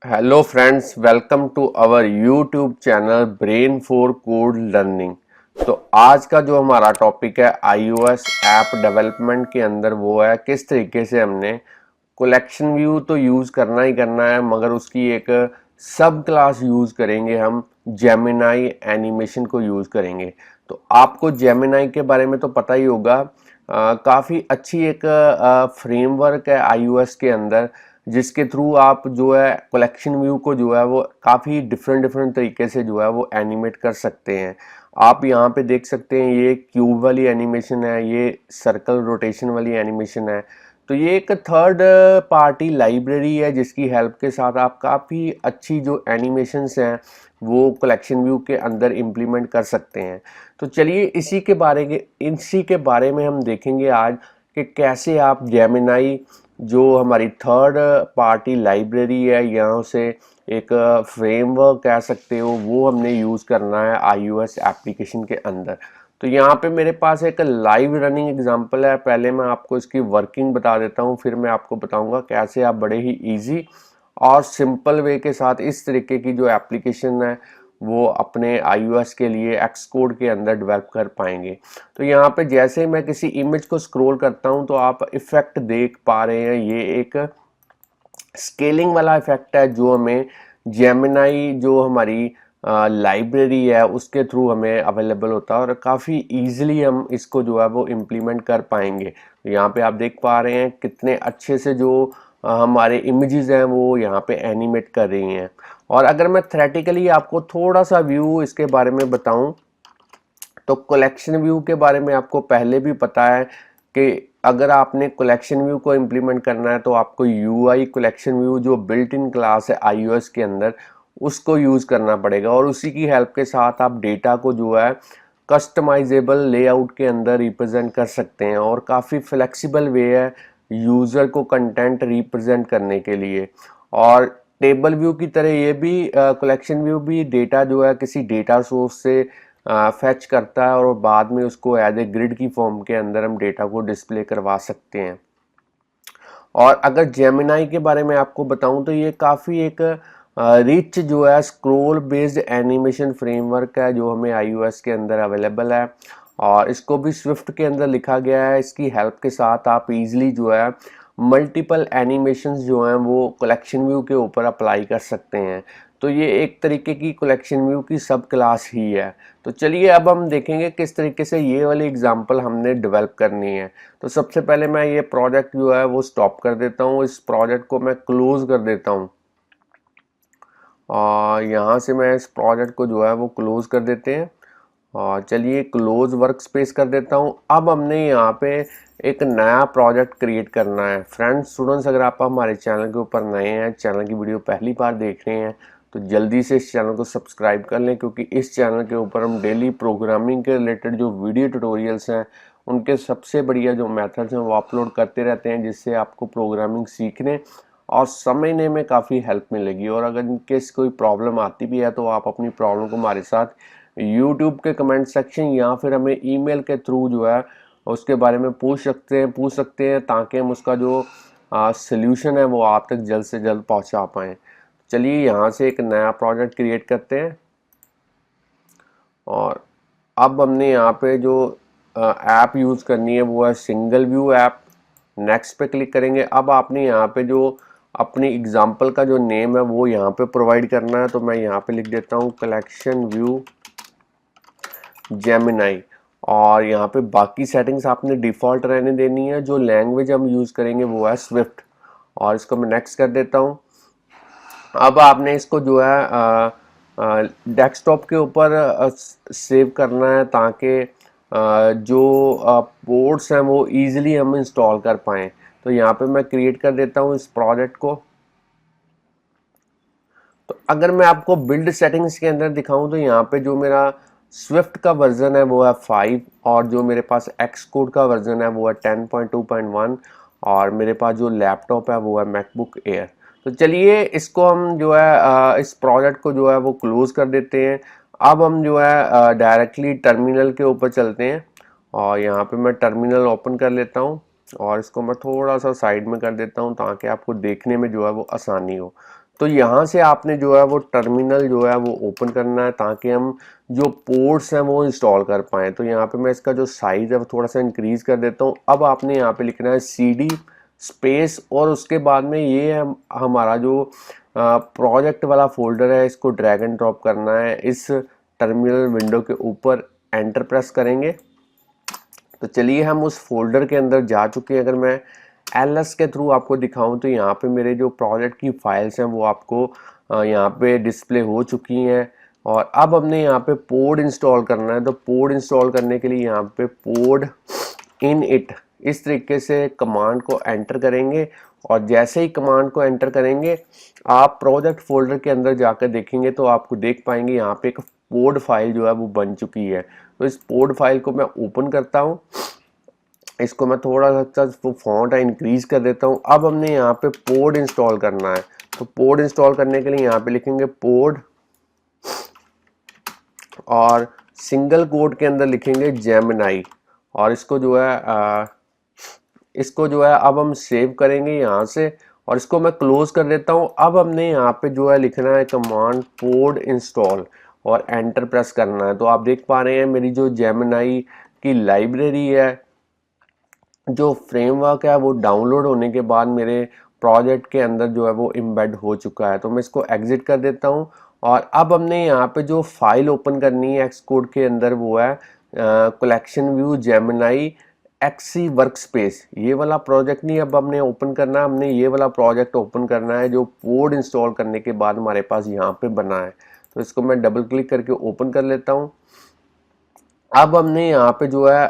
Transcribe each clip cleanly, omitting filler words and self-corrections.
Hello friends, welcome to our YouTube channel brain for code learning. तो आज का जो हमारा टॉपिक है iOS ऐप डेवलपमेंट के अंदर वो है किस तरीके से हमने कलेक्शन व्यू तो यूज़ करना ही करना है, मगर उसकी एक सब क्लास यूज़ करेंगे। हम जेमिनाई एनिमेशन को यूज़ करेंगे। तो आपको जेमिनाई के बारे में तो पता ही होगा। काफ़ी अच्छी एक फ्रेमवर्क है iOS के अंदर, जिसके थ्रू आप जो है कलेक्शन व्यू को जो है वो काफ़ी डिफरेंट डिफरेंट तरीके से जो है वो एनिमेट कर सकते हैं। आप यहाँ पे देख सकते हैं, ये क्यूब वाली एनिमेशन है, ये सर्कल रोटेशन वाली एनिमेशन है। तो ये एक थर्ड पार्टी लाइब्रेरी है जिसकी हेल्प के साथ आप काफ़ी अच्छी जो एनिमेशंस हैं वो कलेक्शन व्यू के अंदर इम्प्लीमेंट कर सकते हैं। तो चलिए इसी के बारे में हम देखेंगे आज कि कैसे आप जेमिनाई जो हमारी थर्ड पार्टी लाइब्रेरी है, यहाँ से एक फ्रेमवर्क कह सकते हो, वो हमने यूज़ करना है iOS एप्लीकेशन के अंदर। तो यहाँ पे मेरे पास एक लाइव रनिंग एग्जांपल है। पहले मैं आपको इसकी वर्किंग बता देता हूँ, फिर मैं आपको बताऊंगा कैसे आप बड़े ही इजी और सिंपल वे के साथ इस तरीके की जो एप्लीकेशन है वो अपने iOS के लिए एक्सकोड के अंदर डेवलप कर पाएंगे। तो यहाँ पे जैसे मैं किसी इमेज को स्क्रॉल करता हूँ तो आप इफेक्ट देख पा रहे हैं, ये एक स्केलिंग वाला इफेक्ट है जो हमें जेमिनाई जो हमारी लाइब्रेरी है उसके थ्रू हमें अवेलेबल होता है और काफ़ी इजीली हम इसको जो है वो इम्प्लीमेंट कर पाएंगे। तो यहाँ पे आप देख पा रहे हैं कितने अच्छे से जो हमारे इमेजेस हैं वो यहाँ पे एनिमेट कर रही हैं। और अगर मैं थ्योरेटिकली आपको थोड़ा सा व्यू इसके बारे में बताऊं तो कलेक्शन व्यू के बारे में आपको पहले भी पता है कि अगर आपने कलेक्शन व्यू को इम्प्लीमेंट करना है तो आपको यूआई कलेक्शन व्यू जो बिल्ट इन क्लास है iOS के अंदर उसको यूज़ करना पड़ेगा, और उसी की हेल्प के साथ आप डेटा को जो है कस्टमाइजेबल लेआउट के अंदर रिप्रेजेंट कर सकते हैं और काफ़ी फ्लेक्सिबल वे है यूज़र को कंटेंट रिप्रेजेंट करने के लिए। और टेबल व्यू की तरह ये भी कलेक्शन व्यू भी डेटा जो है किसी डेटा सोर्स से फैच करता है और बाद में उसको एज ए ग्रिड की फॉर्म के अंदर हम डेटा को डिस्प्ले करवा सकते हैं। और अगर जेमिनाई के बारे में आपको बताऊं तो ये काफ़ी एक रिच जो है स्क्रोल बेस्ड एनिमेशन फ्रेमवर्क है जो हमें iOS के अंदर अवेलेबल है, और इसको भी स्विफ्ट के अंदर लिखा गया है। इसकी हेल्प के साथ आप इजीली जो है मल्टीपल एनिमेशंस जो हैं वो कलेक्शन व्यू के ऊपर अप्लाई कर सकते हैं। तो ये एक तरीके की कलेक्शन व्यू की सब क्लास ही है। तो चलिए अब हम देखेंगे किस तरीके से ये वाली एग्जांपल हमने डेवलप करनी है। तो सबसे पहले मैं ये प्रोजेक्ट जो है वो स्टॉप कर देता हूँ, इस प्रोजेक्ट को मैं क्लोज कर देता हूँ और यहाँ से मैं इस प्रोजेक्ट को जो है वो क्लोज कर देते हैं। और चलिए क्लोज वर्क स्पेस कर देता हूँ। अब हमने यहाँ पे एक नया प्रोजेक्ट क्रिएट करना है। फ्रेंड्स स्टूडेंट्स, अगर आप हमारे चैनल के ऊपर नए हैं, चैनल की वीडियो पहली बार देख रहे हैं, तो जल्दी से इस चैनल को सब्सक्राइब कर लें, क्योंकि इस चैनल के ऊपर हम डेली प्रोग्रामिंग के रिलेटेड जो वीडियो ट्यूटोरियल्स हैं उनके सबसे बढ़िया जो मेथड्स हैं वो अपलोड करते रहते हैं, जिससे आपको प्रोग्रामिंग सीखने और समझने में काफ़ी हेल्प मिलेगी। और अगर इनकेस कोई प्रॉब्लम आती भी है तो आप अपनी प्रॉब्लम को हमारे साथ यूट्यूब के कमेंट सेक्शन या फिर हमें ईमेल के थ्रू जो है उसके बारे में पूछ सकते हैं ताकि हम उसका जो सल्यूशन है वो आप तक जल्द से जल्द पहुंचा पाएँ। चलिए यहाँ से एक नया प्रोजेक्ट क्रिएट करते हैं और अब हमने यहाँ पे जो ऐप यूज़ करनी है वो है सिंगल व्यू ऐप। नेक्स्ट पे क्लिक करेंगे। अब आपने यहाँ पे जो अपनी एग्जांपल का जो नेम है वो यहाँ पे प्रोवाइड करना है। तो मैं यहाँ पे लिख देता हूँ कलेक्शन व्यू जेमिनाई, और यहाँ पे बाकी सेटिंग्स आपने डिफ़ॉल्ट रहने देनी है। जो लैंग्वेज हम यूज़ करेंगे वो है स्विफ्ट, और इसको मैं नेक्स्ट कर देता हूँ। अब आपने इसको जो है डेस्कटॉप के ऊपर सेव करना है ताकि जो पोर्ट्स हैं वो इजीली हम इंस्टॉल कर पाएँ। तो यहाँ पे मैं क्रिएट कर देता हूँ इस प्रोजेक्ट को। तो अगर मैं आपको बिल्ड सेटिंग्स के अंदर दिखाऊं तो यहाँ पे जो मेरा स्विफ्ट का वर्जन है वो है 5, और जो मेरे पास एक्स कोड का वर्जन है वो है 10.2.1, और मेरे पास जो लैपटॉप है वो है मैकबुक एयर। तो चलिए इसको हम जो है इस प्रोजेक्ट को जो है वो क्लोज कर देते हैं। अब हम जो है डायरेक्टली टर्मिनल के ऊपर चलते हैं, और यहाँ पे मैं टर्मिनल ओपन कर लेता हूँ और इसको मैं थोड़ा सा साइड में कर देता हूँ ताकि आपको देखने में जो है वो आसानी हो। तो यहाँ से आपने जो है वो टर्मिनल जो है वो ओपन करना है ताकि हम जो पोर्ट्स हैं वो इंस्टॉल कर पाएँ। तो यहाँ पे मैं इसका जो साइज़ है वो थोड़ा सा इंक्रीज़ कर देता हूँ। अब आपने यहाँ पे लिखना है CD स्पेस और उसके बाद में ये हमारा जो प्रोजेक्ट वाला फोल्डर है, इसको ड्रैग एंड ड्रॉप करना है इस टर्मिनल विंडो के ऊपर, एंटर प्रेस करेंगे। तो चलिए हम उस फोल्डर के अंदर जा चुके हैं। अगर मैं LS के थ्रू आपको दिखाऊं तो यहाँ पे मेरे जो प्रोजेक्ट की फाइल्स हैं वो आपको यहाँ पे डिस्प्ले हो चुकी हैं। और अब हमने यहाँ पे पोड इंस्टॉल करना है। तो पोड इंस्टॉल करने के लिए यहाँ पे पोड इन इट इस तरीके से कमांड को एंटर करेंगे और जैसे ही कमांड को एंटर करेंगे आप प्रोजेक्ट फोल्डर के अंदर जाकर देखेंगे तो आपको देख पाएंगे यहाँ पे एक पोड फाइल जो है वो बन चुकी है। तो इस पोड फाइल को मैं ओपन करता हूँ, इसको मैं थोड़ा सा फॉन्ट इंक्रीज कर देता हूँ। अब हमने यहाँ पे पोड इंस्टॉल करना है। तो पोड इंस्टॉल करने के लिए यहाँ पे लिखेंगे पोड और सिंगल कोट के अंदर लिखेंगे जेमिनी और इसको जो है अब हम सेव करेंगे यहाँ से और इसको मैं क्लोज कर देता हूँ। अब हमने यहाँ पे जो है लिखना है कमांड पोड इंस्टॉल और एंटर प्रेस करना है। तो आप देख पा रहे हैं मेरी जो जेमिनी की लाइब्रेरी है, जो फ्रेमवर्क है, वो डाउनलोड होने के बाद मेरे प्रोजेक्ट के अंदर जो है वो एम्बेड हो चुका है। तो मैं इसको एग्जिट कर देता हूँ और अब हमने यहाँ पे जो फाइल ओपन करनी है एक्सकोड के अंदर वो है collection view Gemini XC workspace. ये वाला प्रोजेक्ट नहीं अब हमने ओपन करना है, हमने ये वाला प्रोजेक्ट ओपन करना है जो पोड इंस्टॉल करने के बाद हमारे पास यहाँ पे बना है। तो इसको मैं डबल क्लिक करके ओपन कर लेता हूँ। अब हमने यहाँ पे जो है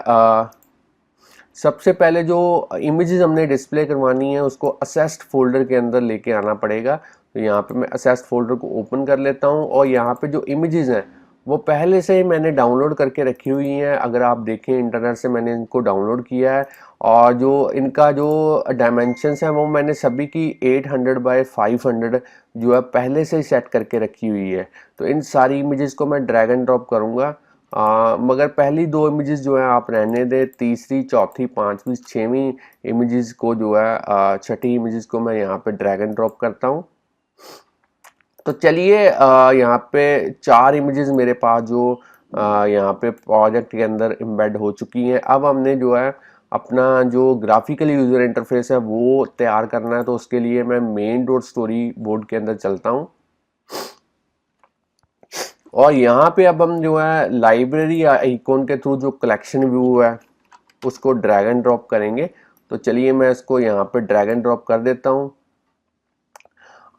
सबसे पहले जो इमेजेस हमने डिस्प्ले करवानी है उसको असेस्ड फोल्डर के अंदर लेके आना पड़ेगा। तो यहाँ पे मैं असेस्ड फोल्डर को ओपन कर लेता हूँ और यहाँ पे जो इमेजेस हैं वो पहले से ही मैंने डाउनलोड करके रखी हुई हैं। अगर आप देखें इंटरनेट से मैंने इनको डाउनलोड किया है और जो इनका जो डायमेंशंस हैं वो मैंने सभी की 800 बाय 500 जो है पहले से ही सेट करके रखी हुई है। तो इन सारी इमेजेस को मैं ड्रैग एंड ड्रॉप करूँगा। मगर पहली दो इमेजेस जो है आप रहने दें, तीसरी चौथी पांचवी छठवीं इमेजेस को जो है छठी इमेजेस को मैं यहाँ पे ड्रैग एंड ड्रॉप करता हूँ। तो चलिए यहाँ पे 4 इमेजेस मेरे पास जो यहाँ पे प्रोजेक्ट के अंदर एम्बेड हो चुकी हैं। अब हमने जो है अपना जो ग्राफिकल यूजर इंटरफेस है वो तैयार करना है। तो उसके लिए मैं मेन डॉट स्टोरी बोर्ड के अंदर चलता हूँ और यहाँ पे अब हम जो है लाइब्रेरी आइकॉन के थ्रू जो कलेक्शन व्यू है उसको ड्रैग एंड ड्रॉप करेंगे। तो चलिए मैं इसको यहाँ पे ड्रैग एंड ड्रॉप कर देता हूँ।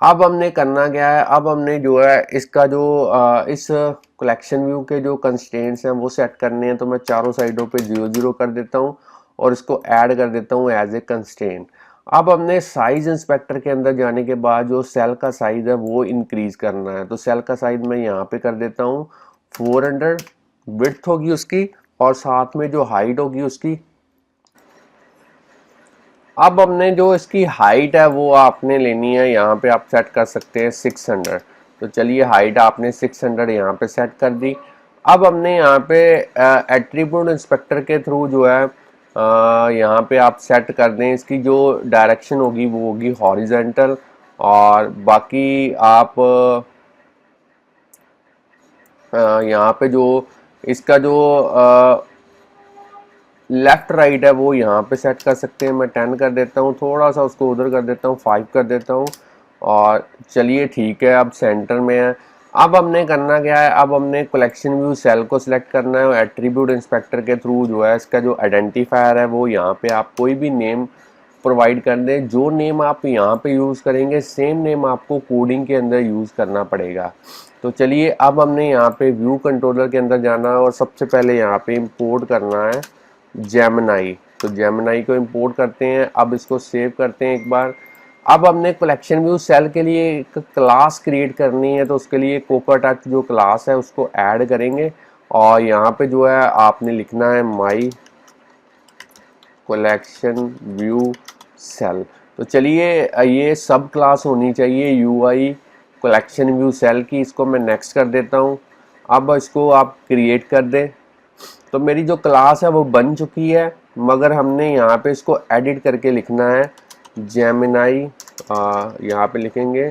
अब हमने करना क्या है, अब हमने जो है इसका जो इस कलेक्शन व्यू के जो कंस्ट्रेंट्स हैं वो सेट करने हैं। तो मैं चारों साइडों पे 0 0 कर देता हूँ और इसको ऐड कर देता हूँ एज ए कंस्ट्रेंट। अब हमने साइज इंस्पेक्टर के अंदर जाने के बाद जो सेल का साइज है वो इंक्रीज करना है। तो सेल का साइज मैं यहाँ पे कर देता हूँ 400, विड्थ होगी उसकी और साथ में जो हाइट होगी उसकी। अब हमने जो इसकी हाइट है वो आपने लेनी है, यहाँ पे आप सेट कर सकते हैं 600। तो चलिए हाइट आपने 600 यहाँ पे सेट कर दी। अब हमने यहाँ पे एट्रीब्यूट इंस्पेक्टर के थ्रू जो है यहाँ पे आप सेट कर दें इसकी जो डायरेक्शन होगी वो होगी हॉरिजेंटल और बाकी आप यहाँ पे जो इसका जो लेफ्ट राइट है वो यहाँ पे सेट कर सकते हैं। मैं 10 कर देता हूँ, थोड़ा सा उसको उधर कर देता हूँ, 5 कर देता हूँ और चलिए ठीक है अब सेंटर में है। अब हमने करना क्या है, अब हमने कलेक्शन व्यू सेल को सिलेक्ट करना है और एट्रीब्यूट इंस्पेक्टर के थ्रू जो है इसका जो आइडेंटिफायर है वो यहाँ पे आप कोई भी नेम प्रोवाइड कर दें। जो नेम आप यहाँ पे यूज़ करेंगे सेम नेम आपको कोडिंग के अंदर यूज़ करना पड़ेगा। तो चलिए अब हमने यहाँ पे व्यू कंट्रोलर के अंदर जाना है और सबसे पहले यहाँ पे इंपोर्ट करना है जेमिनी। तो जेमिनी को इंपोर्ट करते हैं। अब इसको सेव करते हैं एक बार। अब हमने कलेक्शन व्यू सेल के लिए एक क्लास क्रिएट करनी है। तो उसके लिए कोकोटच जो क्लास है उसको ऐड करेंगे और यहाँ पे जो है आपने लिखना है माई कलेक्शन व्यू सेल। तो चलिए ये सब क्लास होनी चाहिए UI कलेक्शन व्यू सेल की। इसको मैं नेक्स्ट कर देता हूँ। अब इसको आप क्रिएट कर दें। तो मेरी जो क्लास है वो बन चुकी है मगर हमने यहाँ पे इसको एडिट करके लिखना है जेमिनी। यहाँ पे लिखेंगे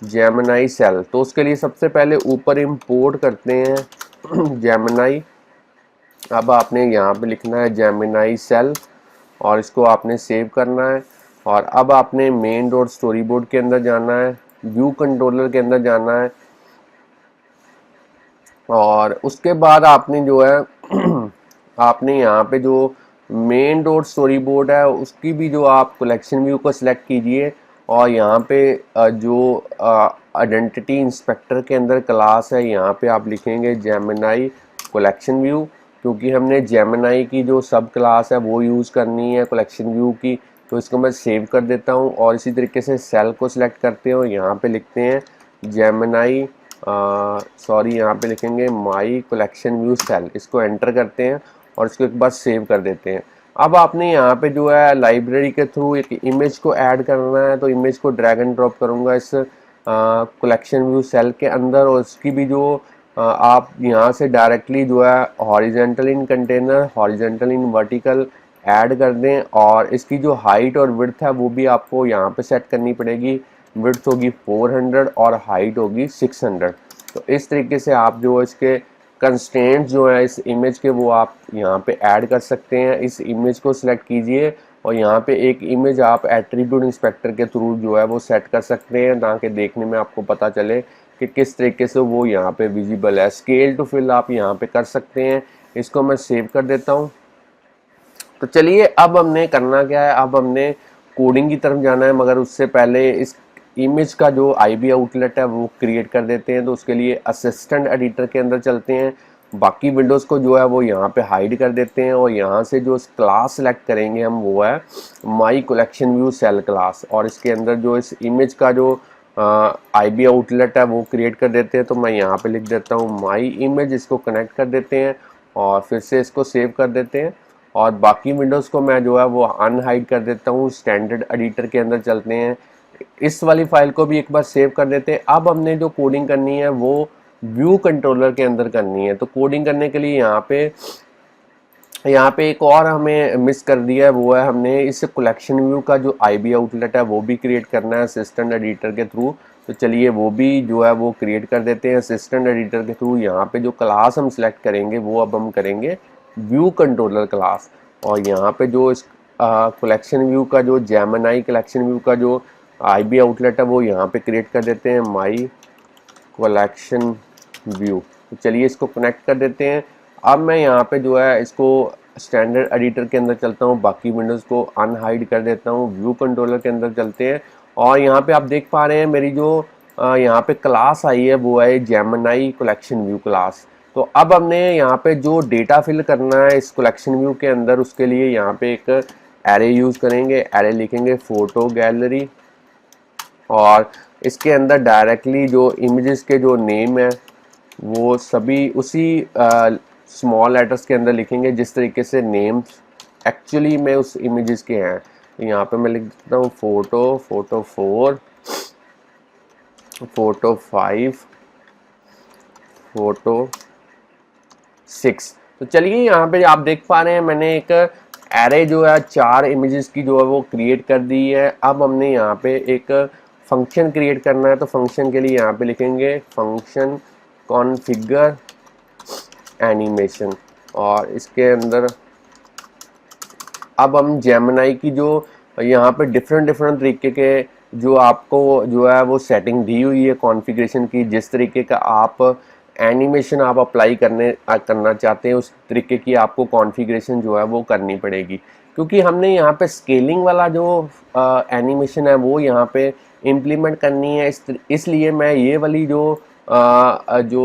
जेमिनाई सेल। तो उसके लिए सबसे पहले ऊपर इंपोर्ट करते हैं जेमिनाई। अब आपने यहाँ पे लिखना है जेमिनाई सेल और इसको आपने सेव करना है। और अब आपने मेन डॉट स्टोरी बोर्ड के अंदर जाना है, व्यू कंट्रोलर के अंदर जाना है और उसके बाद आपने जो है आपने यहाँ पे जो मेन डॉट स्टोरी बोर्ड है उसकी भी जो आप कलेक्शन व्यू को सिलेक्ट कीजिए और यहाँ पे जो आइडेंटिटी इंस्पेक्टर के अंदर क्लास है यहाँ पे आप लिखेंगे जेमिनाई कलेक्शन व्यू, क्योंकि हमने जेमिनाई की जो सब क्लास है वो यूज़ करनी है कलेक्शन व्यू की। तो इसको मैं सेव कर देता हूँ और इसी तरीके से सेल को सिलेक्ट करते हो, यहाँ पे लिखते हैं जेमिनाई सॉरी यहाँ पे लिखेंगे माई कलेक्शन व्यू सेल, इसको एंटर करते हैं और इसको एक बार सेव कर देते हैं। अब आपने यहाँ पे जो है लाइब्रेरी के थ्रू एक इमेज को ऐड करना है, तो इमेज को ड्रैग एंड ड्रॉप करूँगा इस कलेक्शन व्यू सेल के अंदर और उसकी भी जो आप यहाँ से डायरेक्टली जो है horizontal in container, horizontal in vertical add कर दें और इसकी जो हाइट और विड्थ है वो भी आपको यहाँ पे सेट करनी पड़ेगी। विड्थ होगी 400 और हाइट होगी 600। तो इस तरीके से आप जो इसके कंस्ट्रेंट जो है इस इमेज के वो आप यहाँ पे ऐड कर सकते हैं। इस इमेज को सिलेक्ट कीजिए और यहाँ पे एक इमेज आप एट्रीब्यूट इंस्पेक्टर के थ्रू जो है वो सेट कर सकते हैं ताकि देखने में आपको पता चले कि किस तरीके से वो यहाँ पे विजिबल है। स्केल टू फिल आप यहाँ पे कर सकते हैं। इसको मैं सेव कर देता हूँ। तो चलिए अब हमने करना क्या है, अब हमने कोडिंग की तरफ जाना है, मगर उससे पहले इस इमेज का जो आईबी आउटलेट है वो क्रिएट कर देते हैं। तो उसके लिए असिस्टेंट एडिटर के अंदर चलते हैं, बाकी विंडोज़ को जो है वो यहाँ पे हाइड कर देते हैं और यहाँ से जो क्लास सेलेक्ट करेंगे हम वो है my collection view cell class और इसके अंदर जो इस इमेज का जो आईबी आउटलेट है वो क्रिएट कर देते हैं। तो मैं यहाँ पे लिख देता हूँ माई इमेज, इसको कनेक्ट कर देते हैं और फिर से इसको सेव कर देते हैं और बाकी विंडोज़ को मैं जो है वो अनहाइड कर देता हूँ। स्टैंडर्ड एडिटर के अंदर चलते हैं, इस वाली फाइल को भी एक बार सेव कर देते हैं। अब हमने जो कोडिंग करनी है वो व्यू कंट्रोलर के अंदर करनी है। तो कोडिंग करने के लिए यहाँ पे एक और हमें मिस कर दिया है, वो है हमने इस कलेक्शन व्यू का जो आईबी आउटलेट है वो भी क्रिएट करना है असिस्टेंट एडिटर के थ्रू। तो चलिए वो भी जो है वो क्रिएट कर देते हैं असिस्टेंट एडिटर के थ्रू। यहाँ पे जो क्लास हम सिलेक्ट करेंगे वो अब हम करेंगे व्यू कंट्रोलर क्लास और यहाँ पे जो इस कलेक्शन व्यू का जो जेमिनाई कलेक्शन व्यू का जो आईबी आउटलेट है वो यहाँ पे क्रिएट कर देते हैं माई कलेक्शन व्यू। तो चलिए इसको कनेक्ट कर देते हैं। अब मैं यहाँ पे जो है इसको स्टैंडर्ड एडिटर के अंदर चलता हूँ, बाकी विंडोज़ को अनहाइड कर देता हूँ, व्यू कंट्रोलर के अंदर चलते हैं और यहाँ पे आप देख पा रहे हैं मेरी जो यहाँ पे क्लास आई है वो है जेमिनाई कलेक्शन व्यू क्लास। तो अब हमने यहाँ पे जो डेटा फिल करना है इस कलेक्शन व्यू के अंदर उसके लिए यहाँ पे एक एरे यूज़ करेंगे। एरे लिखेंगे फोटो गैलरी और इसके अंदर डायरेक्टली जो इमेजेस के जो नेम है वो सभी उसी स्मॉल लेटर्स के अंदर लिखेंगे जिस तरीके से नेम्स एक्चुअली में उस इमेजेस के हैं। तो यहाँ पे मैं लिख देता हूँ फोटो, फोटो 4, फोटो 5, फोटो 6। तो चलिए यहाँ पे आप देख पा रहे हैं मैंने एक एरे जो है 4 इमेजेस की जो है वो क्रिएट कर दी है। अब हमने यहाँ पे एक फंक्शन क्रिएट करना है, तो फंक्शन के लिए यहाँ पे लिखेंगे फंक्शन कॉन्फ़िगर एनिमेशन और इसके अंदर अब हम जेमिनाई की जो यहाँ पे डिफरेंट तरीके के जो आपको जो है वो सेटिंग दी हुई है कॉन्फ़िगरेशन की, जिस तरीके का आप एनिमेशन आप अप्लाई करना चाहते हैं उस तरीके की आपको कॉन्फ़िगरेशन जो है वो करनी पड़ेगी। क्योंकि हमने यहाँ पे स्केलिंग वाला जो एनिमेशन है वो यहाँ पे इम्प्लीमेंट करनी है, इसलिए मैं ये वाली जो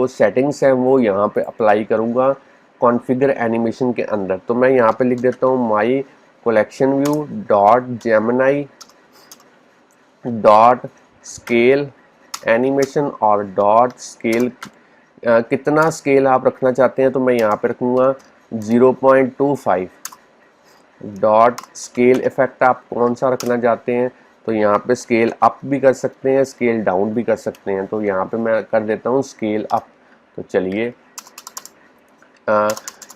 सेटिंग्स हैं वो यहाँ पे अप्लाई करूँगा कॉन्फ़िगर एनिमेशन के अंदर। तो मैं यहाँ पे लिख देता हूँ my collection view dot Gemini dot scale animation और डॉट स्केल कितना स्केल आप रखना चाहते हैं, तो मैं यहाँ पे रखूँगा 0.25। डॉट स्केल इफेक्ट आप कौन सा रखना चाहते हैं, तो यहाँ पे स्केल अप भी कर सकते हैं, स्केल डाउन भी कर सकते हैं। तो यहाँ पे मैं कर देता हूँ स्केल अप। तो चलिए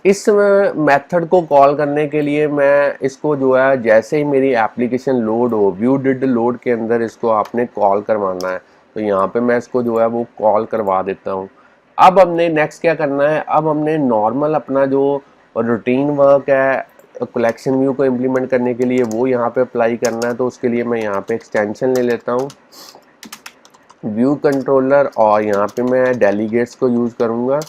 इस मेथड को कॉल करने के लिए मैं इसको जो है जैसे ही मेरी एप्लीकेशन लोड हो व्यू डिड लोड के अंदर इसको आपने कॉल करवाना है। तो यहाँ पे मैं इसको जो है वो कॉल करवा देता हूँ। अब हमने नेक्स्ट क्या करना है, अब हमने नॉर्मल अपना जो रूटीन वर्क है कलेक्शन व्यू को इम्प्लीमेंट करने के लिए वो यहाँ पे अप्लाई करना है। तो उसके लिए मैं यहाँ पे एक्सटेंशन ले लेता हूँ व्यू कंट्रोलर, और यहाँ पे मैं डेलीगेट्स को यूज़ करूँगा,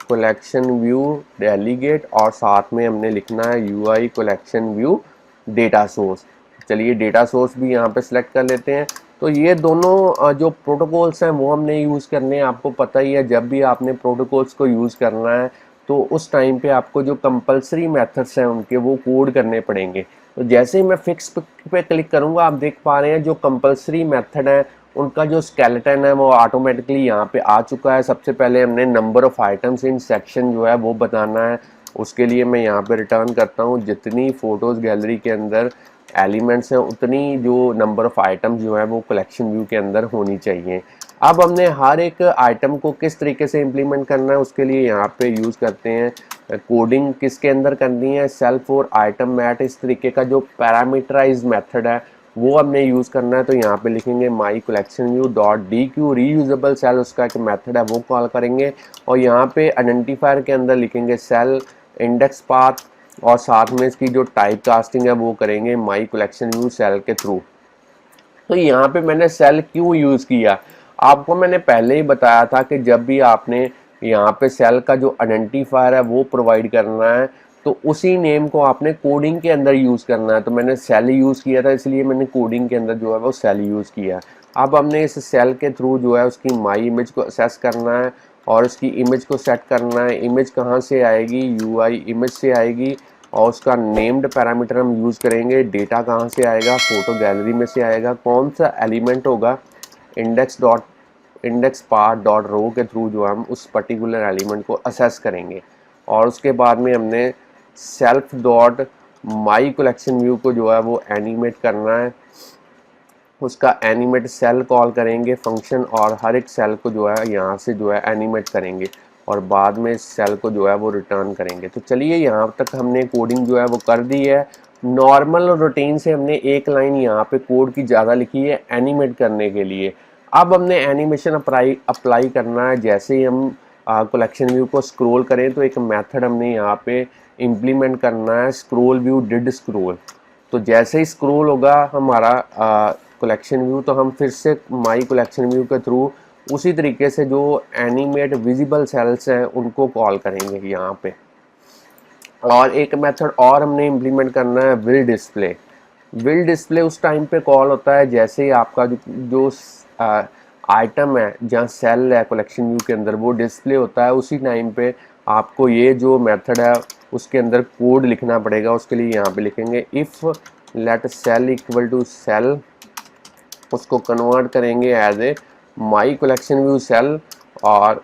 कलेक्शन व्यू डेलीगेट, और साथ में हमने लिखना है UI collection view data source. चलिए डेटा सोर्स भी यहाँ पे सिलेक्ट कर लेते हैं। तो ये दोनों जो प्रोटोकॉल्स हैं वो हमने यूज़ करने हैं। आपको पता ही है जब भी आपने प्रोटोकॉल्स को यूज़ करना है तो उस टाइम पे आपको जो कंपलसरी मेथड्स हैं उनके वो कोड करने पड़ेंगे। तो जैसे ही मैं फिक्स पे क्लिक करूँगा आप देख पा रहे हैं जो कंपलसरी मेथड है उनका जो स्केलेटन है वो ऑटोमेटिकली यहाँ पे आ चुका है। सबसे पहले हमने number of items in section जो है वो बताना है। उसके लिए मैं यहाँ पे रिटर्न करता हूँ जितनी फ़ोटोज़ गैलरी के अंदर एलिमेंट्स हैं उतनी जो नंबर ऑफ आइटम्स जो है वो कलेक्शन व्यू के अंदर होनी चाहिए। अब हमने हर एक आइटम को किस तरीके से इम्प्लीमेंट करना है उसके लिए यहाँ पे यूज़ करते हैं कोडिंग किसके अंदर करनी है, सेल्फ और आइटम मैट, इस तरीके का जो पैरामीटराइज मेथड है वो हमने यूज़ करना है। तो यहाँ पे लिखेंगे my collection view dot dequeue reusable cell, उसका एक मेथड है वो कॉल करेंगे, और यहाँ पे आइडेंटिफायर के अंदर लिखेंगे सेल इंडेक्स पाथ, और साथ में इसकी जो टाइप कास्टिंग है वो करेंगे माई कलेक्शन व्यू सेल के थ्रू। तो यहाँ पे मैंने सेल क्यों यूज़ किया, आपको मैंने पहले ही बताया था कि जब भी आपने यहाँ पे सेल का जो आइडेंटिफायर है वो प्रोवाइड करना है तो उसी नेम को आपने कोडिंग के अंदर यूज़ करना है। तो मैंने सेल यूज़ किया था इसलिए मैंने कोडिंग के अंदर जो है वो सेल यूज़ किया। अब हमने इस सेल के थ्रू जो है उसकी माई इमेज को असेस करना है और उसकी इमेज को सेट करना है। इमेज कहाँ से आएगी, यूआई इमेज से आएगी, और उसका नेम्ड पैरामीटर हम यूज़ करेंगे। डेटा कहाँ से आएगा, फोटो गैलरी में से आएगा। कौन सा एलिमेंट होगा, इंडेक्स पार्ट डॉट रो के थ्रू जो हम उस पर्टिकुलर एलिमेंट को असेस करेंगे। और उसके बाद में हमने सेल्फ डॉट माई कलेक्शन व्यू को जो है वो एनिमेट करना है। उसका एनिमेट सेल कॉल करेंगे फंक्शन, और हर एक सेल को जो है यहाँ से जो है एनिमेट करेंगे और बाद में इस सेल को जो है वो रिटर्न करेंगे। तो चलिए यहाँ तक हमने कोडिंग जो है वो कर दी है। नॉर्मल रूटीन से हमने एक लाइन यहाँ पे कोड की ज़्यादा लिखी है एनिमेट करने के लिए। अब हमने एनिमेशन अप्लाई करना है। जैसे ही हम कलेक्शन व्यू को स्क्रॉल करें तो एक मेथड हमने यहाँ पे इम्प्लीमेंट करना है, स्क्रॉल व्यू डिड स्क्रॉल। तो जैसे ही स्क्रॉल होगा हमारा कलेक्शन व्यू तो हम फिर से माई कलेक्शन व्यू के थ्रू उसी तरीके से जो एनिमेट विजिबल सेल्स हैं उनको कॉल करेंगे यहाँ पे। और एक मेथड और हमने इम्प्लीमेंट करना है विल डिस्प्ले। विल डिस्प्ले उस टाइम पे कॉल होता है जैसे ही आपका जो आइटम है जहाँ सेल है कलेक्शन व्यू के अंदर वो डिस्प्ले होता है, उसी टाइम पे आपको ये जो मेथड है उसके अंदर कोड लिखना पड़ेगा। उसके लिए यहाँ पे लिखेंगे if let cell equal to cell, उसको कन्वर्ट करेंगे as a my collection view cell, और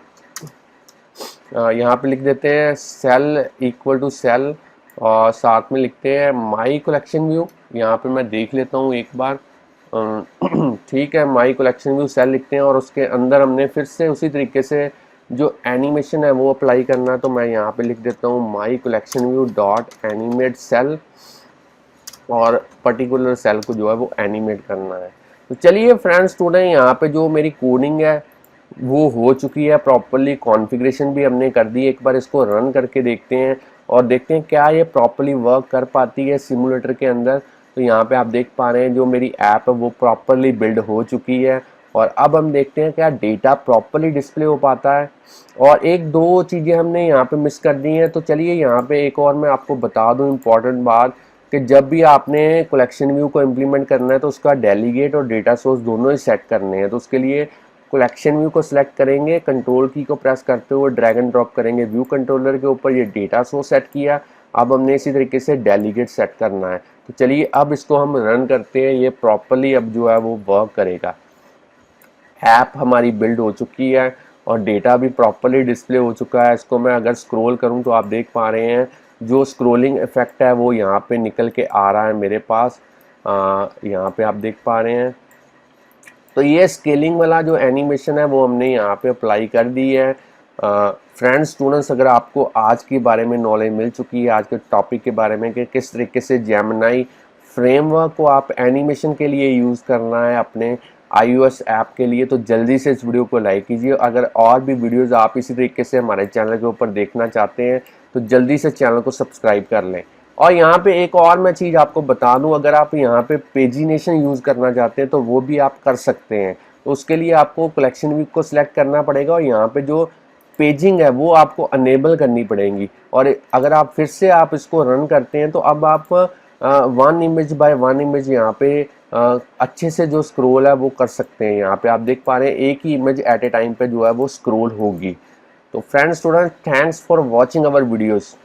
यहाँ पे लिख देते हैं सेल इक्वल टू सेल और साथ में लिखते हैं माई कलेक्शन व्यू। यहाँ पे मैं देख लेता हूँ एक बार, ठीक है, माई कलेक्शन व्यू सेल लिखते हैं और उसके अंदर हमने फिर से उसी तरीके से जो एनिमेशन है वो अप्लाई करना है। तो मैं यहाँ पे लिख देता हूँ my collection view dot animate cell, और पर्टिकुलर सेल को जो है वो एनिमेट करना है। तो चलिए फ्रेंड्स स्टूडेंट, यहाँ पे जो मेरी कोडिंग है वो हो चुकी है प्रॉपरली, कॉन्फ़िगरेशन भी हमने कर दी। एक बार इसको रन करके देखते हैं और देखते हैं क्या ये प्रॉपरली वर्क कर पाती है सिमुलेटर के अंदर। तो यहाँ पे आप देख पा रहे हैं जो मेरी ऐप है वो प्रॉपरली बिल्ड हो चुकी है, और अब हम देखते हैं क्या डेटा प्रॉपरली डिस्प्ले हो पाता है। और एक दो चीज़ें हमने यहाँ पे मिस कर दी हैं। तो चलिए यहाँ पे एक और मैं आपको बता दूँ इम्पॉर्टेंट बात, कि जब भी आपने कलेक्शन व्यू को इम्प्लीमेंट करना है तो उसका डेलीगेट और डेटा सोर्स दोनों ही सेट करने हैं। तो उसके लिए कलेक्शन व्यू को सिलेक्ट करेंगे, कंट्रोल की को प्रेस करते हुए ड्रैग एंड ड्रॉप करेंगे व्यू कंट्रोलर के ऊपर, ये डेटा सोर्स सेट किया। अब हमने इसी तरीके से डेलीगेट सेट करना है। तो चलिए अब इसको हम रन करते हैं, ये प्रॉपरली अब जो है वो वर्क करेगा। ऐप हमारी बिल्ड हो चुकी है और डेटा भी प्रॉपरली डिस्प्ले हो चुका है। इसको मैं अगर स्क्रॉल करूं तो आप देख पा रहे हैं जो स्क्रॉलिंग इफेक्ट है वो यहाँ पे निकल के आ रहा है मेरे पास, यहाँ पे आप देख पा रहे हैं। तो ये स्केलिंग वाला जो एनिमेशन है वो हमने यहाँ पे अप्लाई कर दी है। फ्रेंड्स स्टूडेंट्स, अगर आपको आज के बारे में नॉलेज मिल चुकी है, आज के टॉपिक के बारे में कि किस तरीके से जेमिनी फ्रेमवर्क को आप एनिमेशन के लिए यूज़ करना है अपने iOS ऐप के लिए, तो जल्दी से इस वीडियो को लाइक कीजिए। अगर और भी वीडियोस आप इसी तरीके से हमारे चैनल के ऊपर देखना चाहते हैं तो जल्दी से चैनल को सब्सक्राइब कर लें। और यहाँ पे एक और मैं चीज़ आपको बता दूं, अगर आप यहाँ पे पेजिनेशन यूज़ करना चाहते हैं तो वो भी आप कर सकते हैं। तो उसके लिए आपको कलेक्शन वीक को सिलेक्ट करना पड़ेगा और यहाँ पे जो पेजिंग है वो आपको अनेबल करनी पड़ेगी। और अगर आप फिर से आप इसको रन करते हैं तो अब आप one image by one image यहाँ पे अच्छे से जो स्क्रॉल है वो कर सकते हैं। यहाँ पे आप देख पा रहे हैं एक ही इमेज एट ए टाइम पे जो है वो स्क्रॉल होगी। तो friends, students, thanks for watching our videos.